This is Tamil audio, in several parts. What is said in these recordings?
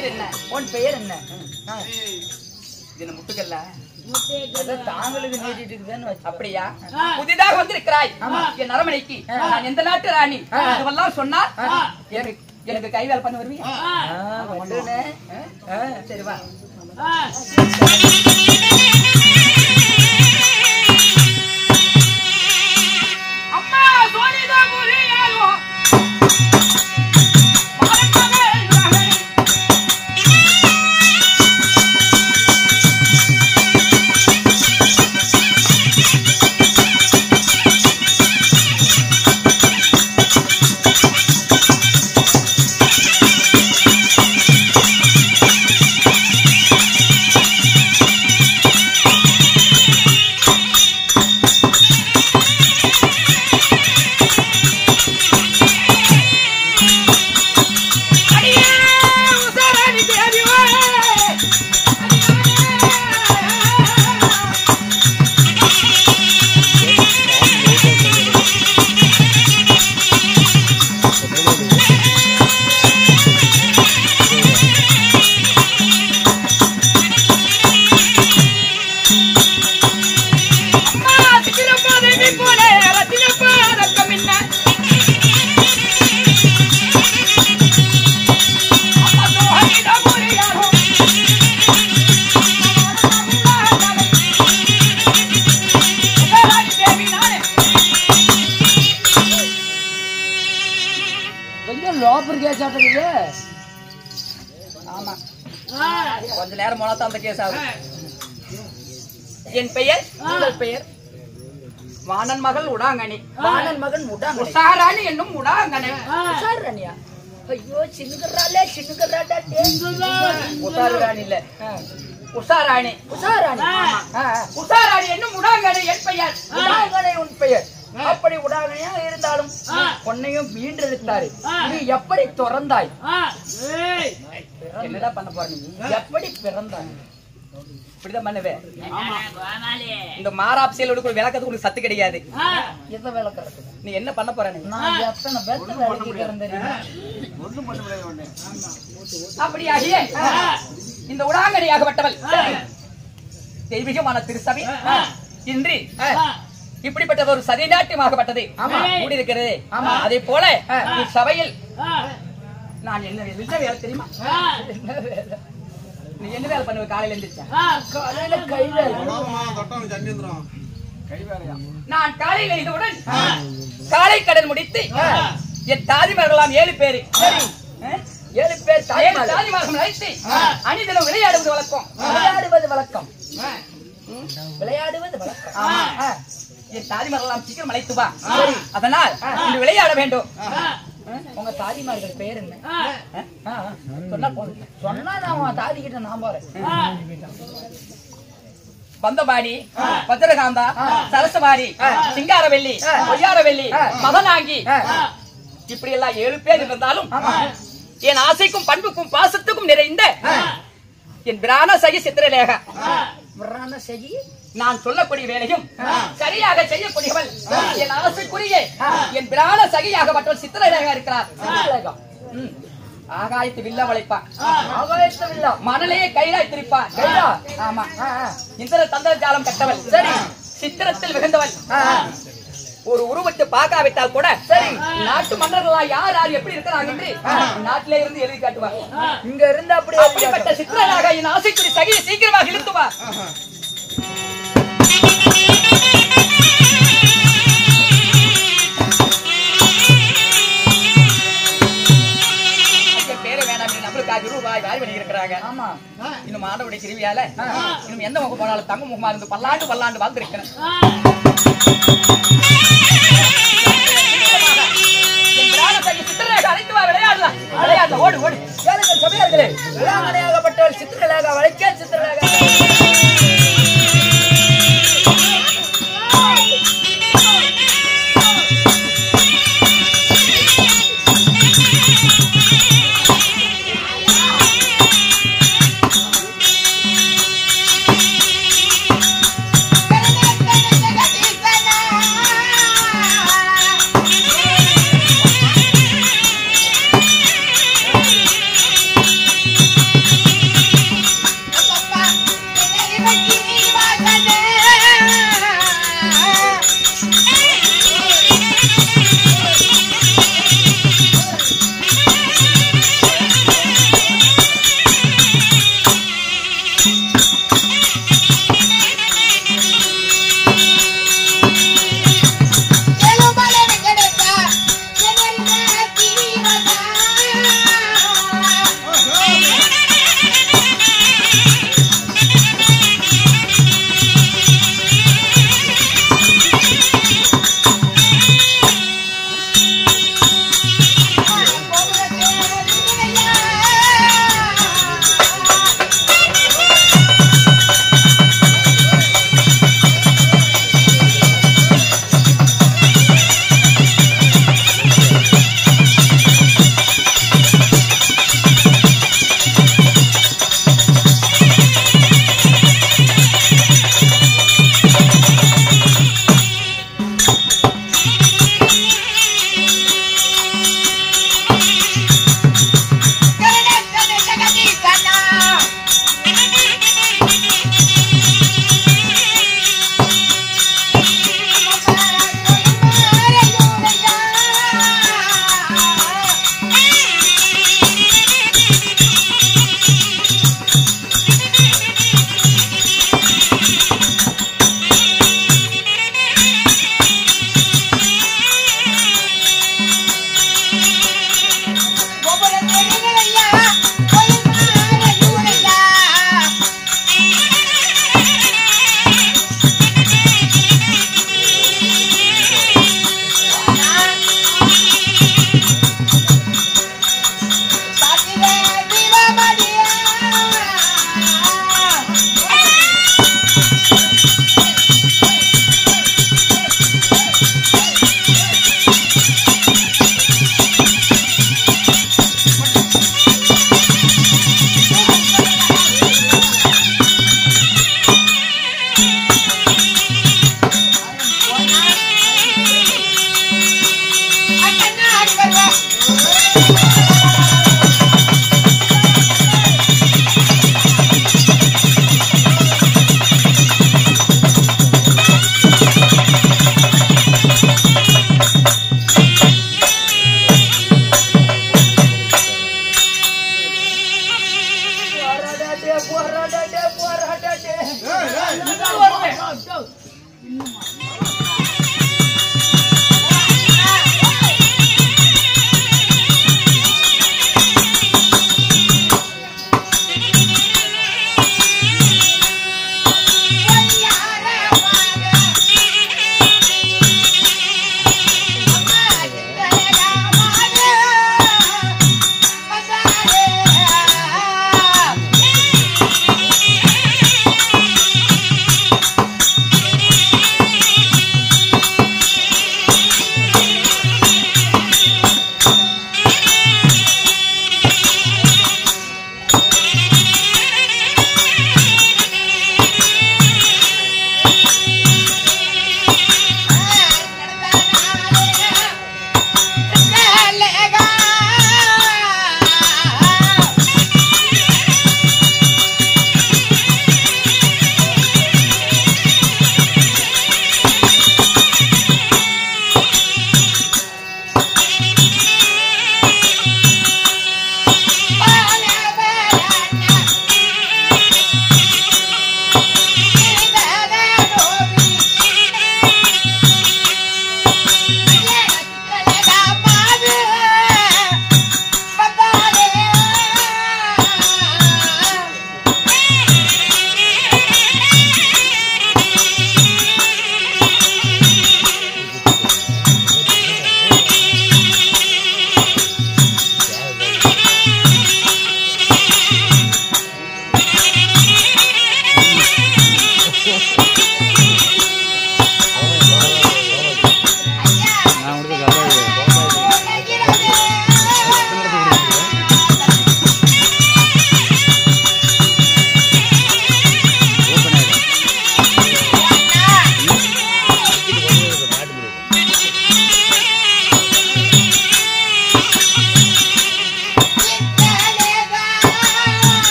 பெயர் என்ன? உன் பெயர் என்ன? இது முட்டுக்கல்ல தாங்களுக்கு நீட்டிட்டு இருக்குதுன்னு அப்படியா? புதிதாக வந்திருக்கிறாய் என் அரமனைக்கு. நான் எந்த நாட்டு ராணி அதுவெல்லாம் சொன்னால் எனக்கு கை வேலை பண்ண வருவீங்க. சரி வா. அம்மா சோனிதா முறியாலோ கொஞ்ச நேரம் மொழத்தான் அந்த கேஸ் ஆகும். என் பெயர் உங்கள் பெயர் வாணன் மகள் உடாங்கனி. வாணன் மகன் உடாங்கனி. உஷாராணி என்னும் உடாங்கனி. உஷாராணியா? ஐயோ சின்னுகறாளே சின்னுகறாடா உஷாராணி இல்ல உஷாராணி. உஷாராணி. உஷாராணி என்னும் உடாங்கனி என் பெயர். உடாங்கனி உன் பெயர். அப்படி உடாங்கனியா இருந்தாலும் பொன்னையும் மீண்டெடுத்தாரு. நீ எப்படி துறந்தாய்? என்னடா பண்ண போற? நீ எப்படி பிறந்தாய்? இப்படிதான் பண்ணுவேன். இந்த மாராப்சியல் விளக்கத்துக்கு உனக்கு சத்து கிடையாது. எதை விளக்கறது? நீ என்ன பண்ண போற? நான் எத்தனை பேர்த்து விளக்கிக்கிறேன் தெரியுமா? அப்படியாகியே இந்த உடாங்கனியாகப்பட்டவள் தெய்வீகமான திருசபை இன்றி இப்படிப்பட்ட ஒரு சதிநாட்டியமாகப்பட்டது கூடியிருக்கிறது. அதே போல சபையில் நான் என்ன வேலை தெரியுமா? நீ என்ன வேலை பண்ணுவ? காலையில எழுந்திருச்சா? காலையில கை வேலை. நான் காலையில் எழுந்தவுடன் காலை கடன் முடித்து என் தாதிமார்களாம் 7 பேரு 7 பேர் தாதிமார்கள் அழைத்து அணிதினம் விளையாடுவது வழக்கம். விளையாடுவது வழக்கம். விளையாடுவது வழக்கம். என் தாதிமார்களாம் சீக்கிரம் அழைத்து வா. அதனால் இன்று விளையாட வேண்டும். உங்க தாதிமார்கள் பெயர் என்ன? சொன்னா நான் தாதி கிட்ட நான் போறேன். பந்தபாடி, பத்திரகாந்தா, சரசவாரி, சிங்காரவெள்ளி, பொய்யாரவெள்ளி, மதனாங்கி இப்படி எல்லாம் 7 பேர் இருந்தாலும் என் ஆசைக்கும் பண்புக்கும் பாசத்துக்கும் நிறைந்த என் பிராண சகி சித்திரலேகா. நான் சொல்லக்கூடிய வேலையும் சரியாக செய்யக்கூடியவள் என் ஆசைக்குரிய என் பிராண சகியாகப்பட்டவள் சித்திரலேகா இருக்கிறார். ஆகாயத்து வில்லா வளைப்பான். ஆகாயத்து வில்லா மணலையே கைலாய் திரிப்பான். ஆமா. இந்திர தந்திர ஜாலம் கட்டவள். சரி. சித்திரத்தில் மிகுந்தவள். ஒரு உருவத்தை பார்க்காவிட்டால் கூட சரி நாட்டு மன்னர்களா யார் யார் எப்படி இருக்கிறாங்க என்று நாட்டிலே இருந்து எழுதி காட்டுவார். இங்க இருந்து அப்படிப்பட்ட சித்திரலாக என் ஆசைக்குரிய சகியை சீக்கிரமாக இழுத்துவா. பேரை வேணாம் நம்மளுக்கு ரூபாய் வாரி பண்ணி இருக்கிறாங்க. ஆமா. இன்னும் ஆண்டவுடைய கிருவியால இன்னும் எந்த முகம் போனாலும் தங்க முகமா இருந்து பல்லாண்டு வாழ்ந்திருக்கிறேன். ஓடு ஓடு சபையார்களே விளையாடப்பட்டவள் சித்திரலேகா வளைக்க சித்திரலேகா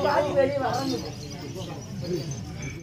காட்சி வெளியே வரணும்